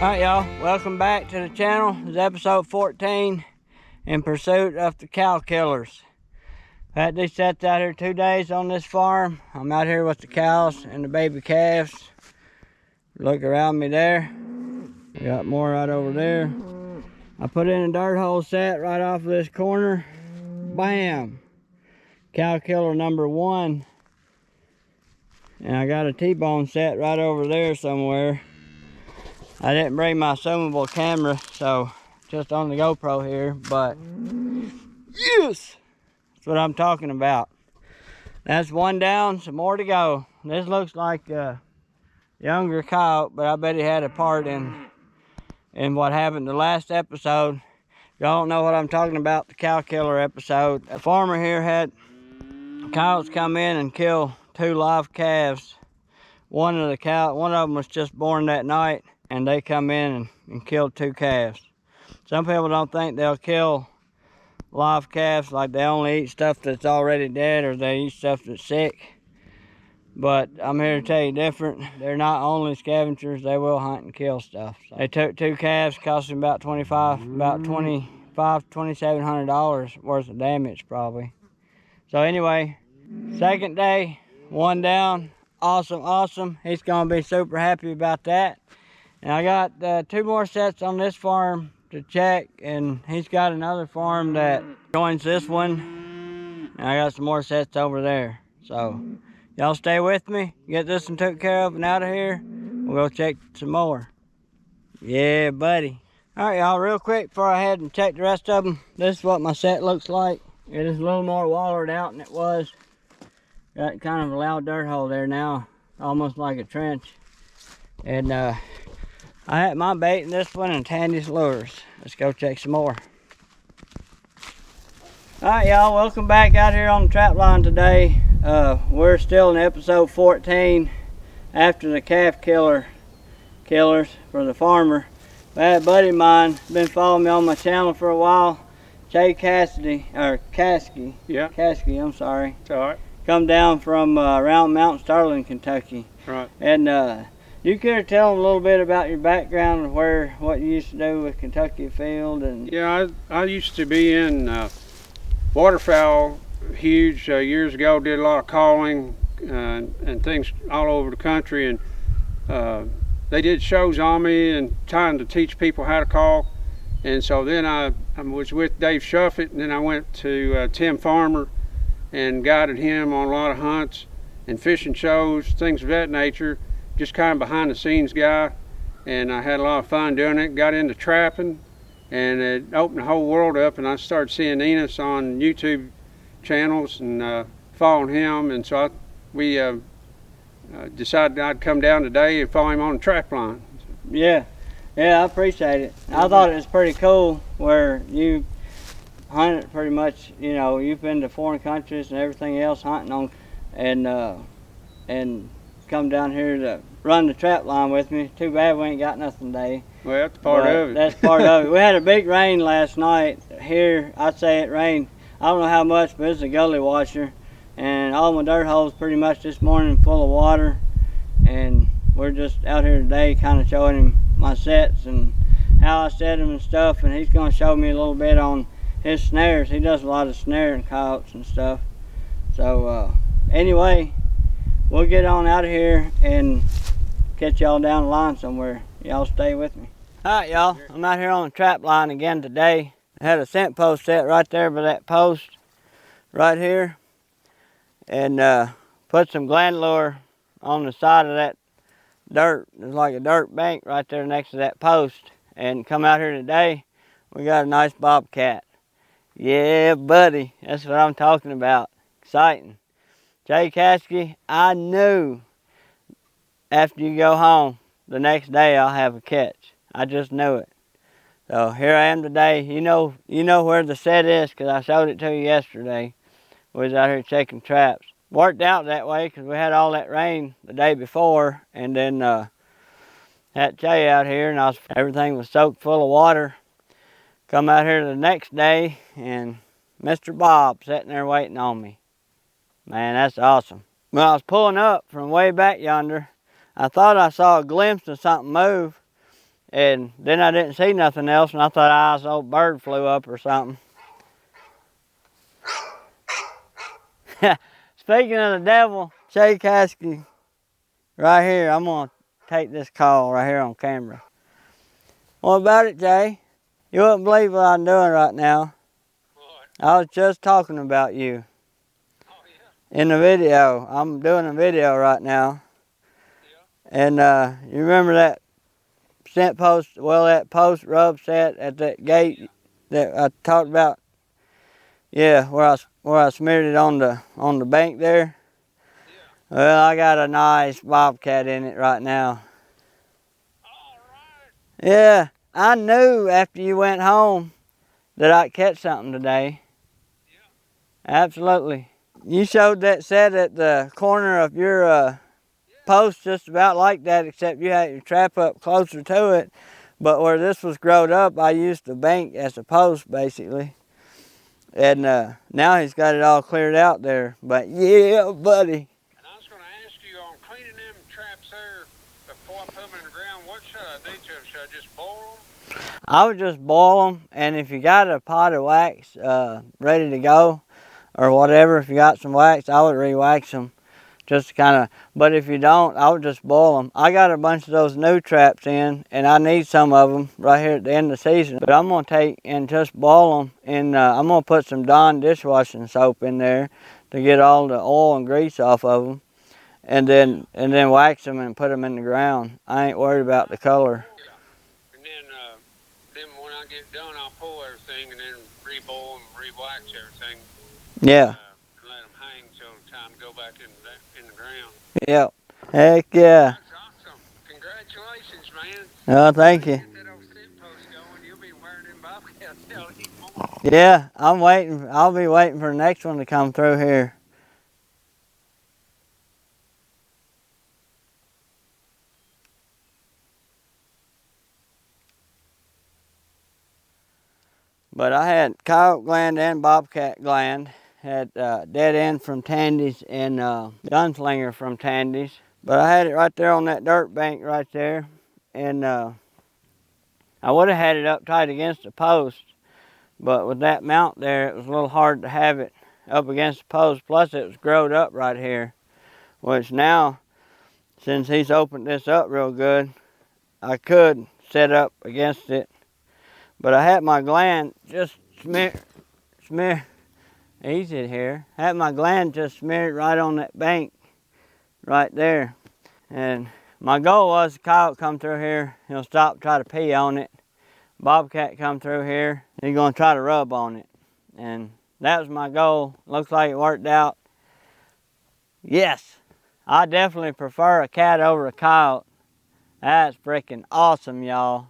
Alright y'all, welcome back to the channel. This is episode 14, in pursuit of the cow killers. I had these sets out here 2 days on this farm. I'm out here with the cows and the baby calves. Look around me there. Got more right over there. I put in a dirt hole set right off of this corner. Bam! Cow killer number 1. And I got a T-bone set right over there somewhere. I didn't bring my zoomable camera, so just on the GoPro here, but yes! That's what I'm talking about. That's one down, some more to go. This looks like a younger coyote, but I bet he had a part in what happened the last episode. Y'all don't know what I'm talking about, the cow killer episode. A farmer here had coyotes come in and kill 2 live calves. One of them was just born that night, and they come in and killed 2 calves. Some people don't think they'll kill live calves, like they only eat stuff that's already dead or they eat stuff that's sick. But I'm here to tell you different. They're not only scavengers, they will hunt and kill stuff. So they took 2 calves, cost them about $2,700 worth of damage probably. So anyway, second day, 1 down. Awesome. He's gonna be super happy about that. And I got 2 more sets on this farm to check, and he's got another farm that joins this one. And I got some more sets over there. So y'all stay with me, get this one took care of and out of here. We'll go check some more. Yeah, buddy. All right, y'all, real quick before I head and check the rest of them, this is what my set looks like. It is a little more wallered out than it was. Got kind of a loud dirt hole there now, almost like a trench. And I had my bait in this one and Tandy's lures. Let's go check some more. Alright y'all, welcome back out here on the trap line today. We're still in episode 14 after the calf killers for the farmer. I had a buddy of mine, been following me on my channel for a while, Caskey, I'm sorry. It's alright. Come down from around Mount Sterling, Kentucky. Right. And you care to tell them a little bit about your background and what you used to do with Kentucky Field? And yeah, I used to be in waterfowl huge years ago. Did a lot of calling and things all over the country, and they did shows on me and trying to teach people how to call. And so then I was with Dave Shuffett, and then I went to Tim Farmer and guided him on a lot of hunts and fishing shows, things of that nature. Just kind of behind the scenes guy, and I had a lot of fun doing it. Got into trapping, and it opened the whole world up, and I started seeing Enos on YouTube channels and following him, and so we decided I'd come down today and follow him on the trap line. Yeah, I appreciate it. I thought it was pretty cool where you hunted pretty much, you know, you've been to foreign countries and everything else hunting on, and come down here to run the trap line with me. Too bad we ain't got nothing today. Well, that's part of it. That's part of it. We had a big rain last night here. I'd say it rained, I don't know how much, but it's a gully washer. And all my dirt holes pretty much this morning full of water. And we're just out here today kind of showing him my sets and how I set them and stuff. And he's going to show me a little bit on his snares. He does a lot of snaring coyotes and stuff. So anyway, we'll get on out of here and catch y'all down the line somewhere. Y'all stay with me. Alright y'all, I'm out here on the trap line again today. I had a scent post set right there by that post right here, and put some gland lure on the side of that dirt. There's like a dirt bank right there next to that post. And come out here today, we got a nice bobcat. Yeah, buddy, that's what I'm talking about. Exciting. Caskey, I knew after you go home the next day I'll have a catch. I just knew it. So here I am today. You know where the set is because I showed it to you yesterday. We was out here checking traps. Worked out that way because we had all that rain the day before, and then had Jay out here, and everything was soaked full of water. Come out here the next day, and Mr. Bob sitting there waiting on me. Man, that's awesome. When I was pulling up from way back yonder, I thought I saw a glimpse of something move, And then I didn't see nothing else, and I thought this old bird flew up or something. Speaking of the devil, Shay Caskey, right here, I'm going to take this call right here on camera. What about it, Jay? You wouldn't believe what I'm doing right now. What? I was just talking about you. Oh, yeah? In the video. I'm doing a video right now. Yeah. And you remember that scent post, well, that post rub set at that gate that I talked about? Yeah, where I smeared it on the bank there. Yeah. Well, I got a nice bobcat in it right now. All right. Yeah, I knew after you went home that I'd catch something today. Yeah. Absolutely. You showed that set at the corner of your post just about like that, except you had your trap up closer to it. But where this was growed up, I used the bank as a post, basically. And now he's got it all cleared out there. But yeah, buddy. And I was going to ask you on cleaning them traps there before I put them in the ground, what should I do to them? Should I just boil them? I would just boil them, and if you got a pot of wax ready to go, or whatever, if you got some wax, I would re-wax them. Just kind of, but if you don't, I would just boil them. I got a bunch of those new traps in, and I need some of them right here at the end of the season. But I'm going to take and just boil them, and I'm going to put some Dawn dishwashing soap in there to get all the oil and grease off of them, and then wax them and put them in the ground. I ain't worried about the color. And then when I get done, I'll pull everything and then re-boil and re-wax everything. Yeah. And let them hang till it's time to go back in the ground. Yep. Heck yeah. That's awesome. Congratulations, man. Oh, thank you. Get that old scent post going. You'll be wearing them bobcats out even more. Yeah, I'm waiting. I'll be waiting for the next one to come through here. But I had coyote gland and bobcat gland. Had dead end from Tandy's and gunslinger from Tandy's. But I had it right there on that dirt bank right there. And I would have had it up tight against the post. But with that mount there, it was a little hard to have it up against the post. Plus it was growed up right here. Which now, since he's opened this up real good, I could set up against it. But I had my gland just smear, easy here. I had my gland just smeared right on that bank, right there. And my goal was the coyote come through here, he'll stop, try to pee on it. Bobcat come through here, he's gonna try to rub on it. And that was my goal. Looks like it worked out. Yes, I definitely prefer a cat over a coyote. That's freaking awesome, y'all.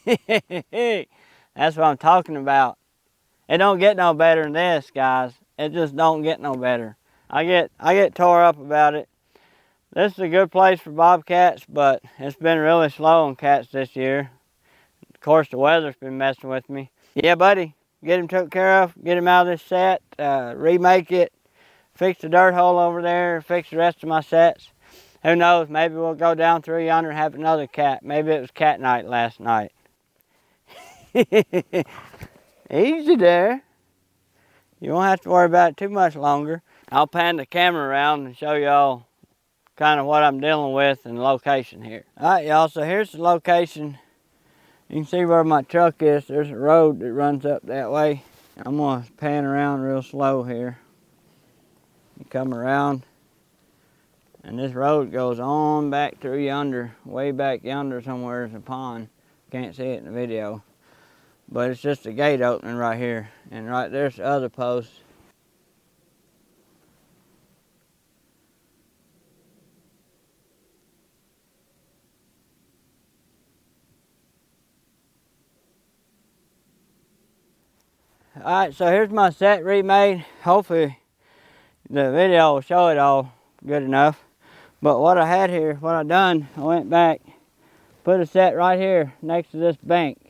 That's what I'm talking about. It don't get no better than this, guys. It just don't get no better. I get tore up about it. This is a good place for bobcats, but it's been really slow on cats this year. Of course, the weather's been messing with me. Yeah, buddy, get him took care of, get him out of this set, remake it, fix the dirt hole over there, fix the rest of my sets. Who knows, maybe we'll go down through yonder and have another cat. Maybe it was cat night last night. Easy there. You won't have to worry about it too much longer. I'll pan the camera around and show y'all kind of what I'm dealing with and the location here. Alright, y'all, so here's the location. You can see where my truck is. There's a road that runs up that way. I'm going to pan around real slow here. You come around, and this road goes on back through yonder. Way back yonder somewhere is a pond. Can't see it in the video. But it's just a gate opening right here. And right there's the other post. Alright, so here's my set remade. Hopefully the video will show it all good enough. But what I had here, what I done, I went back, put a set right here next to this bank.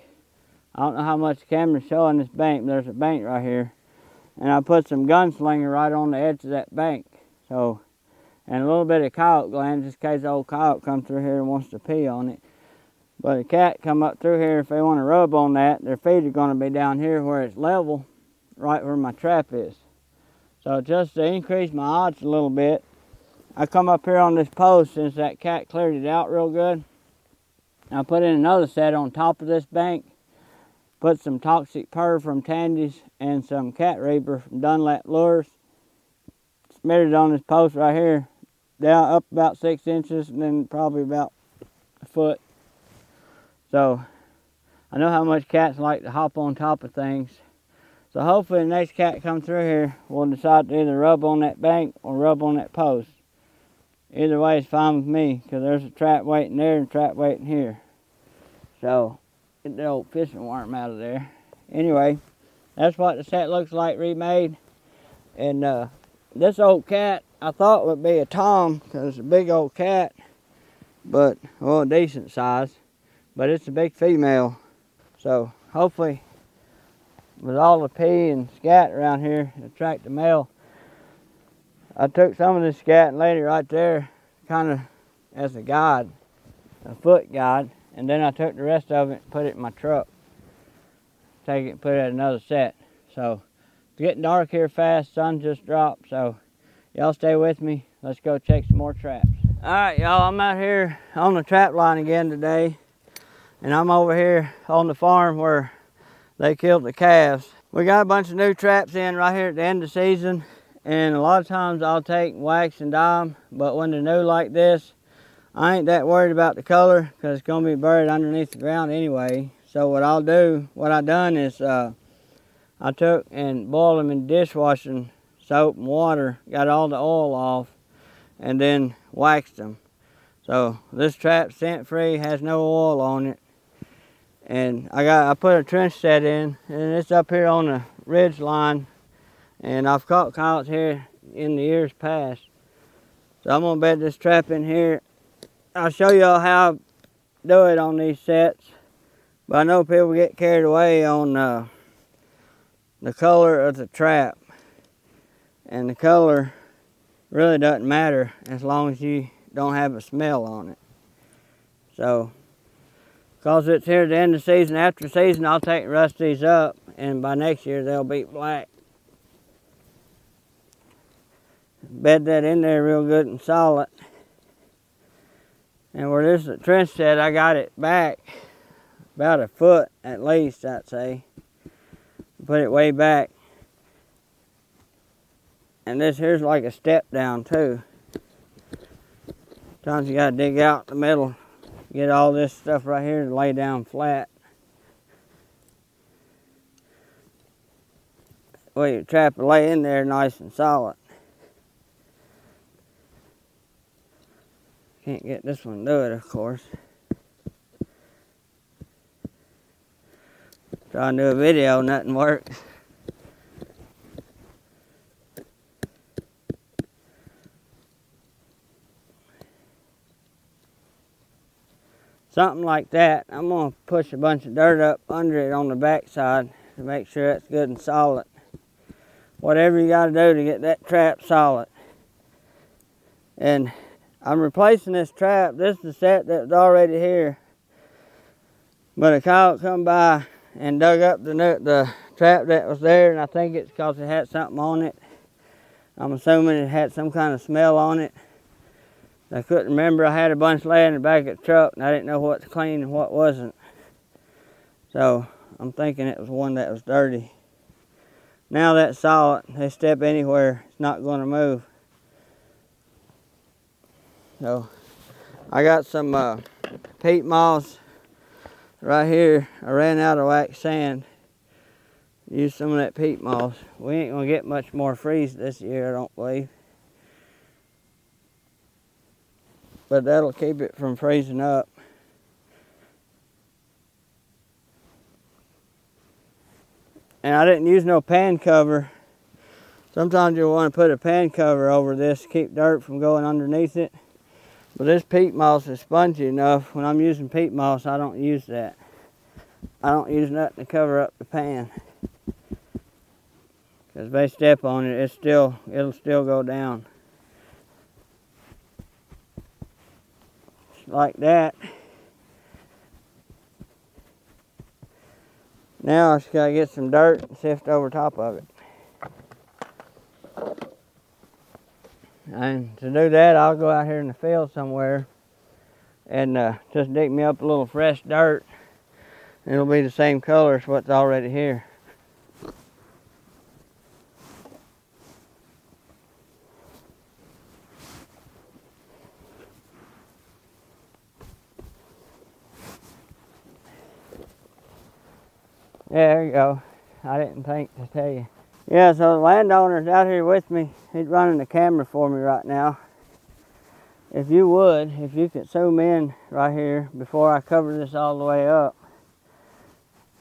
I don't know how much the camera's showing this bank, but there's a bank right here. And I put some gunslinger right on the edge of that bank. So, and a little bit of coyote gland, just in case the old coyote comes through here and wants to pee on it. But a cat come up through here, if they want to rub on that, their feet are going to be down here where it's level, right where my trap is. So just to increase my odds a little bit, I come up here on this post since that cat cleared it out real good. I put in another set on top of this bank, put some toxic purr from Tandy's and some cat reaper from Dunlap Lures. Smeared it on this post right here, down up about 6 inches and then probably about a foot. So I know how much cats like to hop on top of things. So hopefully the next cat come through here will decide to either rub on that bank or rub on that post. Either way is fine with me, because there's a trap waiting there and a trap waiting here. So get the old fishing worm out of there. Anyway, that's what the set looks like remade. And this old cat I thought would be a tom, because it's a big old cat, but well, decent size, but it's a big female. So hopefully with all the pee and scat around here to attract the male, I took some of this scat and laid it right there kind of as a guide, a foot guide, and then I took the rest of it and put it in my truck. Take it and put it at another set. So it's getting dark here fast, sun just dropped, so y'all stay with me. Let's go check some more traps. Alright y'all, I'm out here on the trap line again today, and I'm over here on the farm where they killed the calves. We got a bunch of new traps in right here at the end of the season, and a lot of times I'll take wax and dye them, but when they're new like this, I ain't that worried about the color because it's going to be buried underneath the ground anyway. So what I done is I took and boiled them in dishwashing soap and water, got all the oil off, and then waxed them. So this trap's scent free, has no oil on it. And I put a trench set in, and it's up here on the ridge line, and I've caught coyotes here in the years past. So I'm gonna bed this trap in here. I'll show y'all how I do it on these sets, but I know people get carried away on the color of the trap, and the color really doesn't matter as long as you don't have a smell on it. So because it's here at the end of the season, after the season I'll take and rust these up, and by next year they'll be black. Bed that in there real good and solid. And where this trench set, I got it back about a foot at least, I'd say. Put it way back. And this here's like a step down too. Sometimes you gotta dig out the middle, get all this stuff right here to lay down flat. Well, your trap will lay in there nice and solid. Can't get this one to do it, of course. Trying to do a video, nothing works. Something like that. I'm gonna push a bunch of dirt up under it on the back side to make sure it's good and solid. Whatever you gotta do to get that trap solid. And I'm replacing this trap. This is the set that was already here. But a coyote come by and dug up the trap that was there, and I think it's because it had something on it. I'm assuming it had some kind of smell on it. I couldn't remember. I had a bunch laying in the back of the truck, and I didn't know what's clean and what wasn't. So I'm thinking it was one that was dirty. Now that's solid. They step anywhere, it's not going to move. So I got some peat moss right here. I ran out of wax sand. Used some of that peat moss. We ain't gonna get much more freeze this year, I don't believe. But that'll keep it from freezing up. And I didn't use no pan cover. Sometimes you'll want to put a pan cover over this to keep dirt from going underneath it. But this peat moss is spongy enough. When I'm using peat moss, I don't use that. I don't use nothing to cover up the pan. Because if they step on it, it'll still go down. Like that. Now I just gotta get some dirt and sift over top of it. And to do that, I'll go out here in the field somewhere and just dig me up a little fresh dirt. It'll be the same color as what's already here. Yeah, there you go. I didn't think to tell you. Yeah, so the landowner's out here with me. He's running the camera for me right now. If you could zoom in right here before I cover this all the way up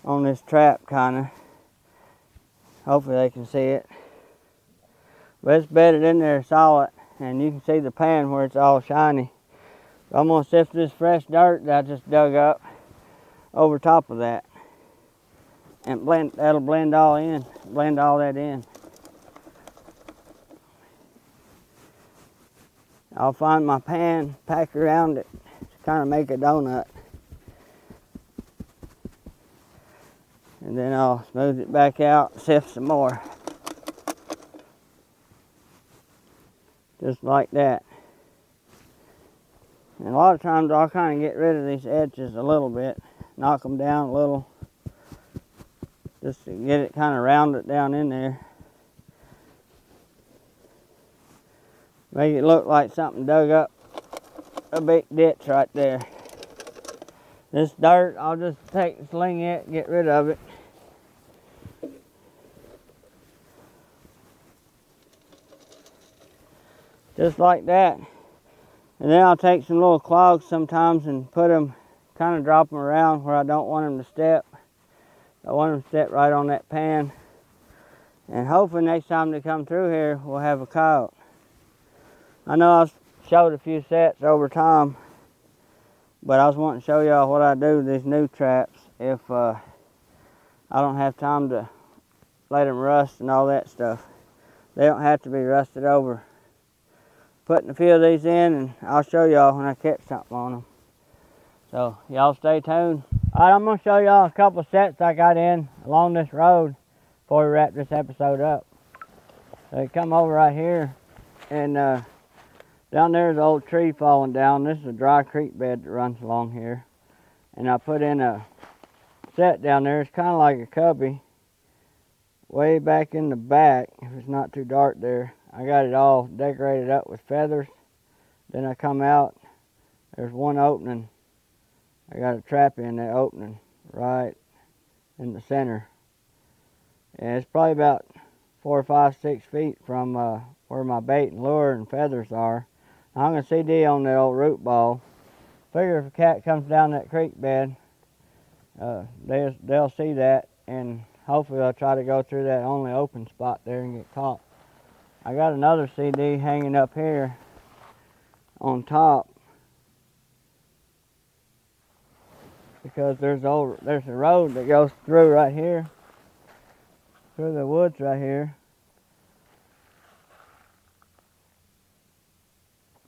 on this trap kinda. Hopefully they can see it. But it's bedded in there solid and you can see the pan where it's all shiny. I'm gonna sift this fresh dirt that I just dug up over top of that. And that'll blend all that in. I'll find my pan, pack around it to kind of make a donut. And then I'll smooth it back out, sift some more. Just like that. And a lot of times I'll kind of get rid of these edges a little bit, knock them down a little, just to get it kind of rounded down in there. Make it look like something dug up a big ditch right there. This dirt, I'll just sling it, get rid of it. Just like that. And then I'll take some little clogs sometimes and put them, kind of drop them around where I don't want them to step. I want them to step right on that pan. And hopefully next time they come through here, we'll have a coyote. I know I've showed a few sets over time, but I was wanting to show y'all what I do with these new traps if I don't have time to let them rust and all that stuff. They don't have to be rusted over. Putting a few of these in and I'll show y'all when I catch something on them. So y'all stay tuned. Alright, I'm going to show y'all a couple sets I got in along this road before we wrap this episode up. So you come over right here and down there's an old tree falling down. This is a dry creek bed that runs along here. And I put in a set down there. It's kind of like a cubby. Way back in the back, if it's not too dark there, I got it all decorated up with feathers. Then I come out, there's one opening. I got a trap in that opening right in the center. And it's probably about 4 or 5, 6 feet from where my bait and lure and feathers are. I'm going to CD on that old root ball. Figure if a cat comes down that creek bed, they'll see that, and hopefully they'll try to go through that only open spot there and get caught. I got another CD hanging up here on top because there's a road that goes through right here, through the woods right here.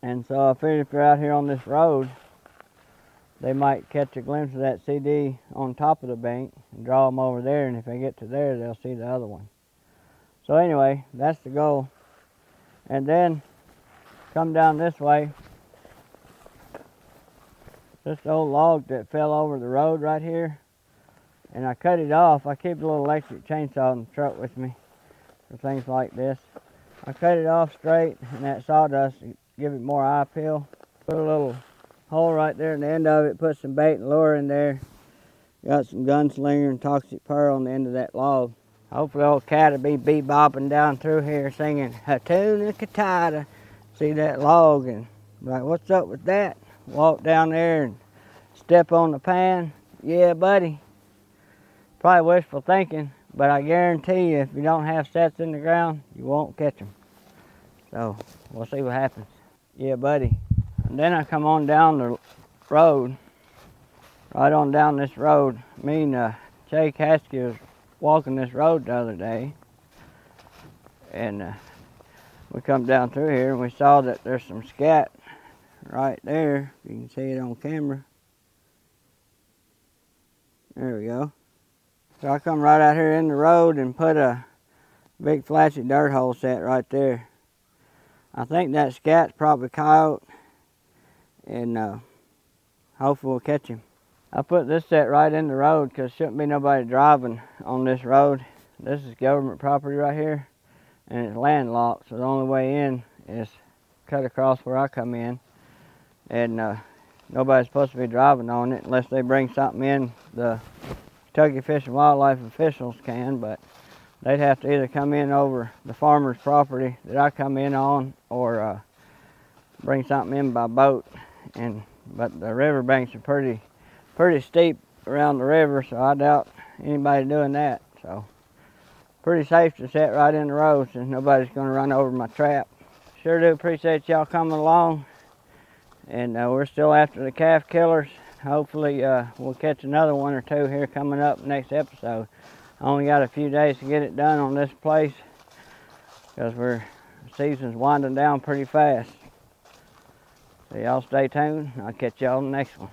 And so I figured if they're out here on this road, they might catch a glimpse of that CD on top of the bank and draw them over there, and if they get to there, they'll see the other one. So anyway, that's the goal. And then come down this way. This old log that fell over the road right here, and I cut it off. I keep a little electric chainsaw in the truck with me for things like this. I cut it off straight, and that sawdust give it more eye appeal. Put a little hole right there in the end of it, put some bait and lure in there. Got some gunslinger and toxic pearl on the end of that log. Hopefully old cat will be bebopping down through here singing Hatuna Katata. See that log and be like, what's up with that? Walk down there and step on the pan. Yeah, buddy. Probably wishful thinking, but I guarantee you if you don't have sets in the ground, you won't catch them. So we'll see what happens. Yeah, buddy. And then I come on down the road, right on down this road. Me and Jake Haskell was walking this road the other day, and we come down through here and we saw that there's some scat right there. You can see it on camera. There we go. So I come right out here in the road and put a big flashy dirt hole set right there. I think that scat's probably coyote, and hopefully we'll catch him. I put this set right in the road because shouldn't be nobody driving on this road. This is government property right here, and it's landlocked, so the only way in is cut across where I come in, and nobody's supposed to be driving on it unless they bring something in. The Kentucky Fish and Wildlife officials can, but they'd have to either come in over the farmer's property that I come in on, or bring something in by boat. But the river banks are pretty steep around the river, so I doubt anybody doing that. So pretty safe to set right in the road since nobody's going to run over my trap. Sure do appreciate y'all coming along, and we're still after the calf killers. Hopefully we'll catch another one or two here coming up next episode. I only got a few days to get it done on this place because the season's winding down pretty fast. So y'all stay tuned. I'll catch y'all on the next one.